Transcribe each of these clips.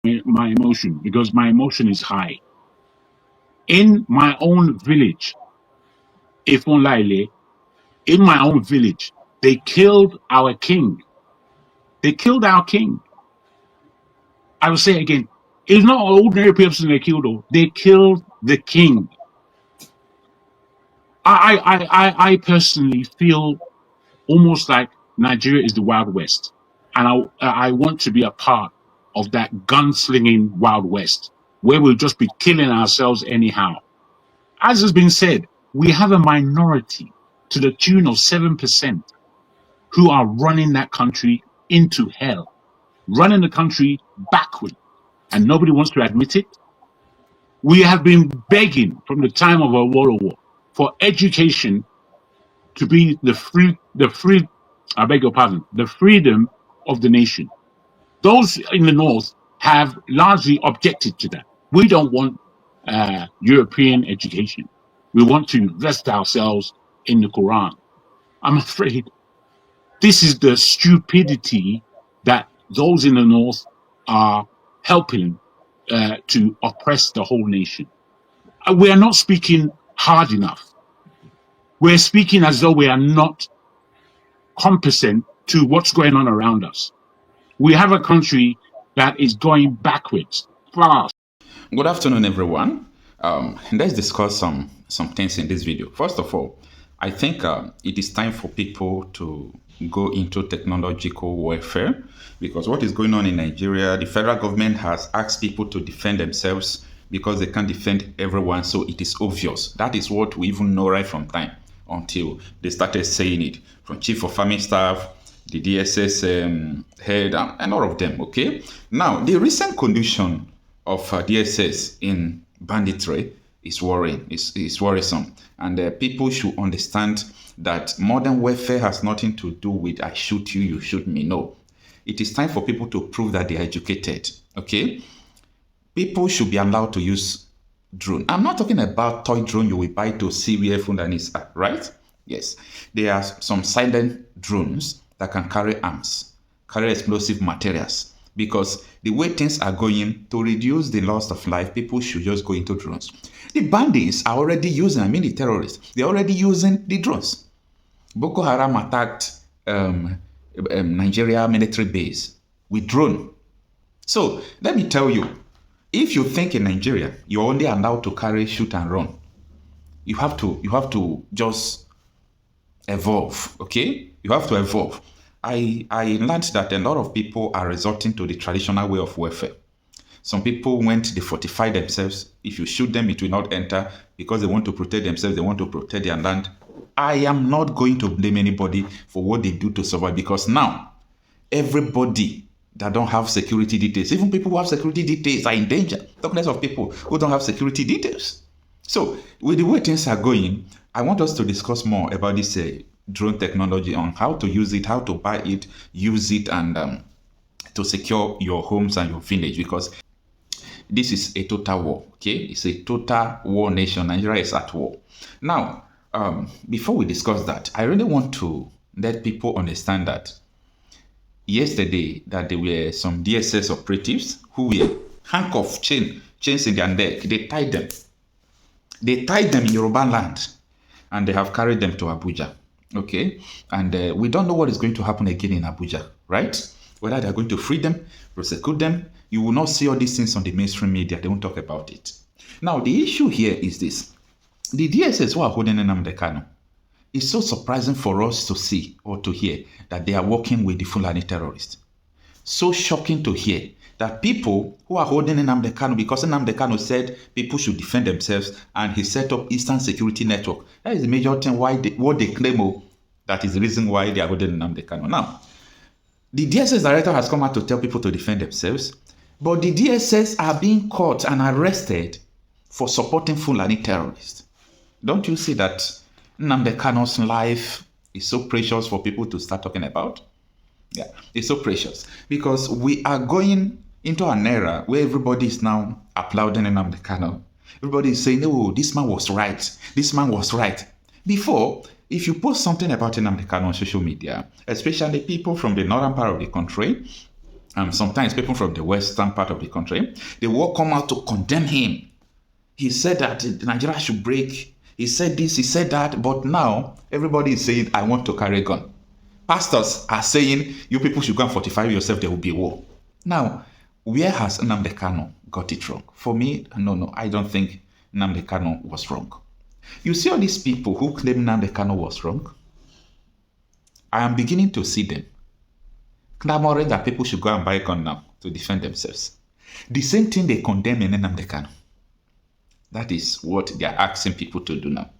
my emotion because my emotion is high. In my own village, Ifonlaile, in my own village, they killed our king. They killed our king. I will say it again. It's not an ordinary person they killed, though. They killed the king. I personally feel almost like Nigeria is the Wild West. And I want to be a part of that gunslinging Wild West, where we'll just be killing ourselves anyhow. As has been said, we have a minority to the tune of 7% who are running that country into hell, running the country backward, and nobody wants to admit it. We have been begging from the time of our World War for education to be the freedom of the nation. Those in the North have largely objected to that. We don't want European education. We want to invest ourselves in the Quran. I'm afraid this is the stupidity that those in the North are helping to oppress the whole nation. We are not speaking hard enough. We're speaking as though we are not competent to what's going on around us. We have a country that is going backwards fast. Good afternoon, everyone. Let's discuss some things in this video. First of all, I think it is time for people to go into technological warfare, because what is going on in Nigeria, the federal government has asked people to defend themselves because they can't defend everyone, so it is obvious. That is what we even know right from time until they started saying it, from Chief of Army Staff, the DSS head, and all of them, okay? Now, the recent condition of DSS in banditry is worrying, is worrisome. And people should understand that modern warfare has nothing to do with I shoot you, you shoot me. No. It is time for people to prove that they are educated, okay? People should be allowed to use drone. I'm not talking about toy drone you will buy to see where Fundan is at, right? Yes. There are some silent drones that can carry arms, carry explosive materials. Because the way things are going, to reduce the loss of life, people should just go into drones. The bandits are already using, the terrorists, they're already using the drones. Boko Haram attacked Nigeria military base with drone. So let me tell you, if you think in Nigeria, you're only allowed to carry, shoot and run, you have to just evolve, okay? You have to evolve. I learned that a lot of people are resorting to the traditional way of warfare. Some people they fortify themselves. If you shoot them, it will not enter because they want to protect themselves. They want to protect their land. I am not going to blame anybody for what they do to survive, because now everybody that don't have security details, even people who have security details, are in danger. Talk less of people who don't have security details. So with the way things are going, I want us to discuss more about this drone technology, on how to use it, how to buy it, use it, and to secure your homes and your village, because this is a total war, okay? It's a total war nation. Nigeria is at war. Now, before we discuss that, I really want to let people understand that yesterday that there were some DSS operatives who were handcuffed, chains in their neck. They tied them. They tied them in Yoruba land, and they have carried them to Abuja. Okay, and we don't know what is going to happen again in Abuja, right? Whether they're going to free them, prosecute them. You will not see all these things on the mainstream media. They won't talk about it. Now, the issue here is this. The DSS who are holding Nnamdi Kanu, it's so surprising for us to see or to hear that they are working with the Fulani terrorists. So shocking to hear that people who are holding Nnamdi Kanu, because Nnamdi Kanu said people should defend themselves, and he set up Eastern Security Network. That is the major thing why what they claim, that is the reason why they are holding Nnamdi Kanu. Now, the DSS director has come out to tell people to defend themselves, but the DSS are being caught and arrested for supporting Fulani terrorists. Don't you see that Nnamdi Kanu's life is so precious for people to start talking about? Yeah, it's so precious, because we are going into an era where everybody is now applauding Nnamdi Kanu. Everybody is saying, oh, this man was right. This man was right. Before, if you post something about Nnamdi Kanu on social media, especially people from the northern part of the country, sometimes people from the western part of the country, they will come out to condemn him. He said that Nigeria should break. He said this, he said that, but now everybody is saying, I want to carry a gun. Pastors are saying, you people should go and fortify yourself, there will be war. Now, where has Nnamdi Kanu got it wrong? For me, no, I don't think Nnamdi Kanu was wrong. You see all these people who claim Nnamdi Kanu was wrong? I am beginning to see them clamoring that people should go and buy a gun now to defend themselves. The same thing they condemn in Nnamdi Kanu. That is what they are asking people to do now.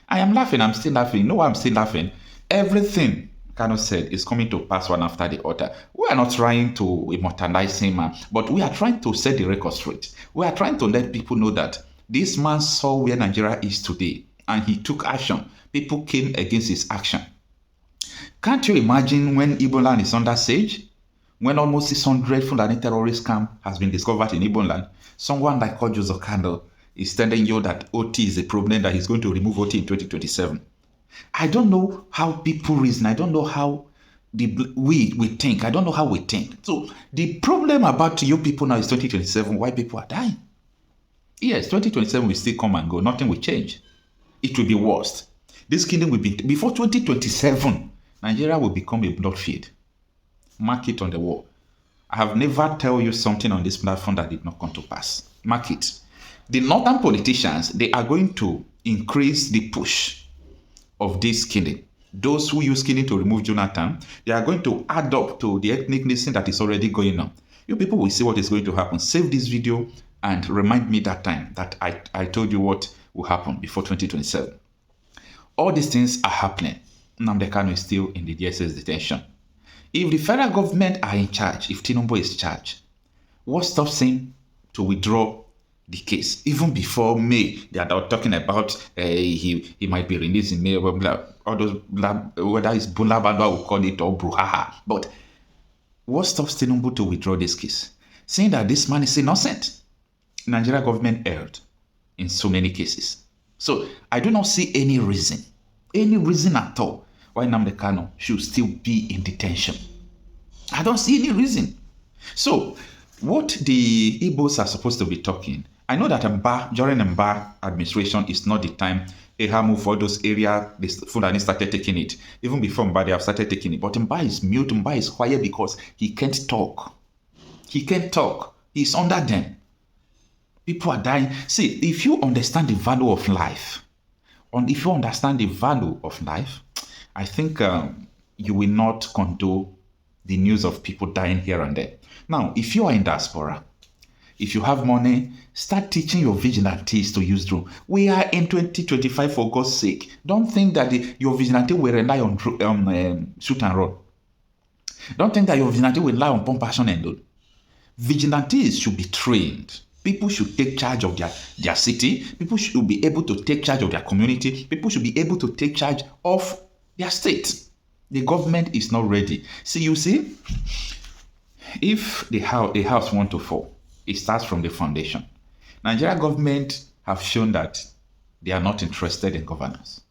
I am laughing, I'm still laughing. You know why I'm still laughing? Everything Kanu said is coming to pass one after the other. We are not trying to immortalize him, but we are trying to set the record straight. We are trying to let people know that this man saw where Nigeria is today and he took action. People came against his action. Can't you imagine when Igbo land is under siege? When almost 600 Fulani terrorist camp has been discovered in Igbo land, someone like Kojo Kando is telling you that OT is a problem, that he's going to remove OT in 2027. I don't know how people reason. I don't know how we think. I don't know how we think. So the problem about you people now is 2027, why people are dying. Yes, 2027 will still come and go. Nothing will change. It will be worse. This kingdom will be, before 2027, Nigeria will become a bloodfield. Mark it on the wall. I have never tell you something on this platform that did not come to pass. Mark it. The northern politicians, they are going to increase the push of this killing. Those who use killing to remove Jonathan, they are going to add up to the ethnic cleansing that is already going on. You people will see what is going to happen. Save this video and remind me that time that I told you what will happen before 2027. All these things are happening. Nnamdi Kanu is still in the DSS detention. If the federal government are in charge, if Tinubu is in charge, what stops him to withdraw the case? Even before May, they are talking about he might be released in May, blah, blah, all those blah, whether it's Bulabandwa will call it or Bruhaha. But what stops Tinubu to withdraw this case? Saying that this man is innocent. Nigeria government erred in so many cases. So I do not see any reason at all why Nnamdi Kanu should still be in detention. I don't see any reason. So what the Igbos are supposed to be talking, I know that during Mba administration is not the time Eha moved for those areas, the Fulani started taking it. Even before Mba, they have started taking it. But Mba is mute, Mba is quiet because he can't talk. He can't talk. He's under them. People are dying. See, if you understand the value of life, I think you will not condone the news of people dying here and there. Now, if you are in diaspora, if you have money, start teaching your vigilantes to use drone. We are in 2025, for God's sake. Don't think that your vigilante will rely on shoot and run. Don't think that your vigilante will rely on pump action and load. Vigilantes should be trained. People should take charge of their city. People should be able to take charge of their community. People should be able to take charge of their state. The government is not ready. See, you see, if a house wants to fall, it starts from the foundation. Nigeria government have shown that they are not interested in governance.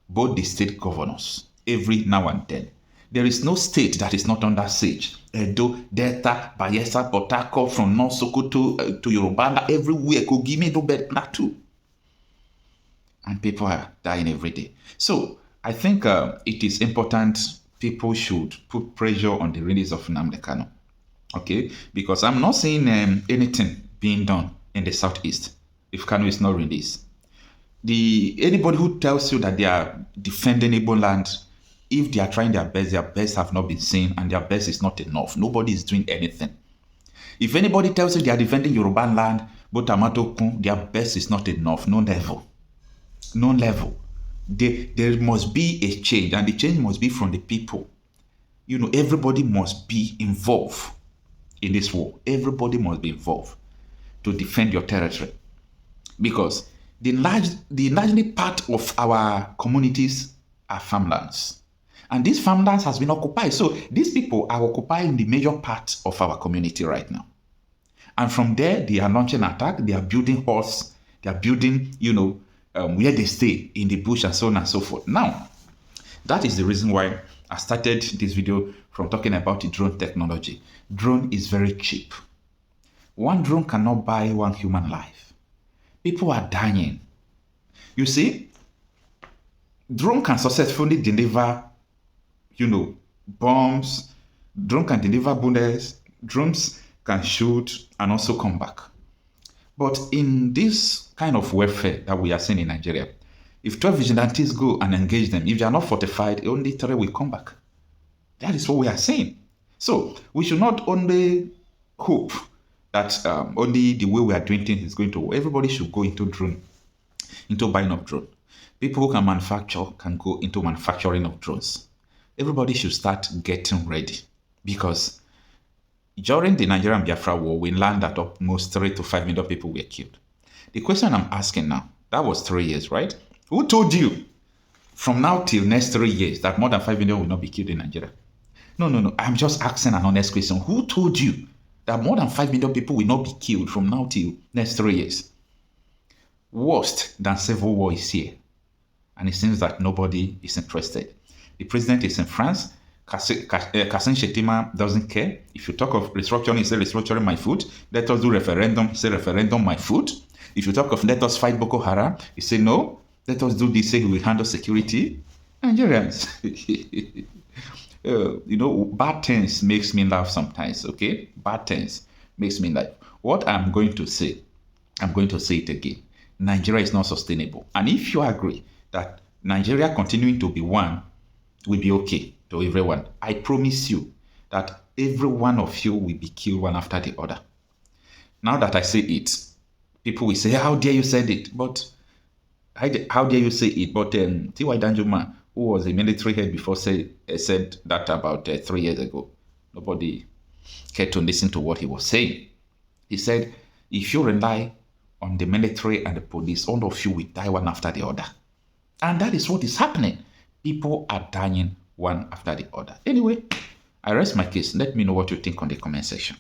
Both the state governors, every now and then. There is no state that is not under siege. Edo, Delta, Bayelsa, Port Harcourt, from North Sokoto to Yoruba, everywhere, Kogime, Dobet, Plateau. And people are dying every day. So I think it is important people should put pressure on the release of Nnamdi Kanu. Okay? Because I'm not seeing anything being done in the southeast if Kanu is not released. Anybody who tells you that they are defending Igbo land, if they are trying their best have not been seen, and their best is not enough. Nobody is doing anything. If anybody tells you they are defending Yoruba land, but Amatokun, their best is not enough. No level. There must be a change, and the change must be from the people. You know, everybody must be involved in this war. Everybody must be involved to defend your territory, because the largely part of our communities are farmlands. And these farmlands has been occupied. So these people are occupying the major part of our community right now. And from there, they are launching attack. They are building halls. They are building, where they stay in the bush and so on and so forth. Now, that is the reason why I started this video from talking about the drone technology. Drone is very cheap. One drone cannot buy one human life. People are dying. You see, drone can successfully deliver, bombs. Drone can deliver bullets. Drones can shoot and also come back. But in this kind of warfare that we are seeing in Nigeria, if 12 vigilantes go and engage them, if they are not fortified, only 3 will come back. That is what we are saying. So we should not only hope that only the way we are doing things is going to work. Everybody should go into buying of drone. People who can manufacture can go into manufacturing of drones. Everybody should start getting ready, because during the Nigerian Biafra war, we learned that almost 3 to 5 million people were killed. The question I'm asking now, that was 3 years, right? Who told you from now till next 3 years that more than 5 million will not be killed in Nigeria? No. I'm just asking an honest question. Who told you that more than 5 million people will not be killed from now till next 3 years? Worse than civil war is here. And it seems that nobody is interested. The president is in France. Kassim Shettima doesn't care. If you talk of restructuring, he said restructuring my food. Let us do referendum, he said referendum my food. If you talk of let us fight Boko Haram, he said no. Let us do this, say he will handle security. Nigerians. Bad things makes me laugh sometimes, okay? Bad things makes me laugh. What I'm going to say it again. Nigeria is not sustainable. And if you agree that Nigeria continuing to be one will be okay to everyone, I promise you that every one of you will be killed one after the other. Now that I say it, people will say, how dare you say it? But how dare you say it? But T.Y. Danjuma, who was a military head before, said that about 3 years ago. Nobody cared to listen to what he was saying. He said, if you rely on the military and the police, all of you will die one after the other. And that is what is happening. People are dying one after the other. Anyway, I rest my case. Let me know what you think on the comment section.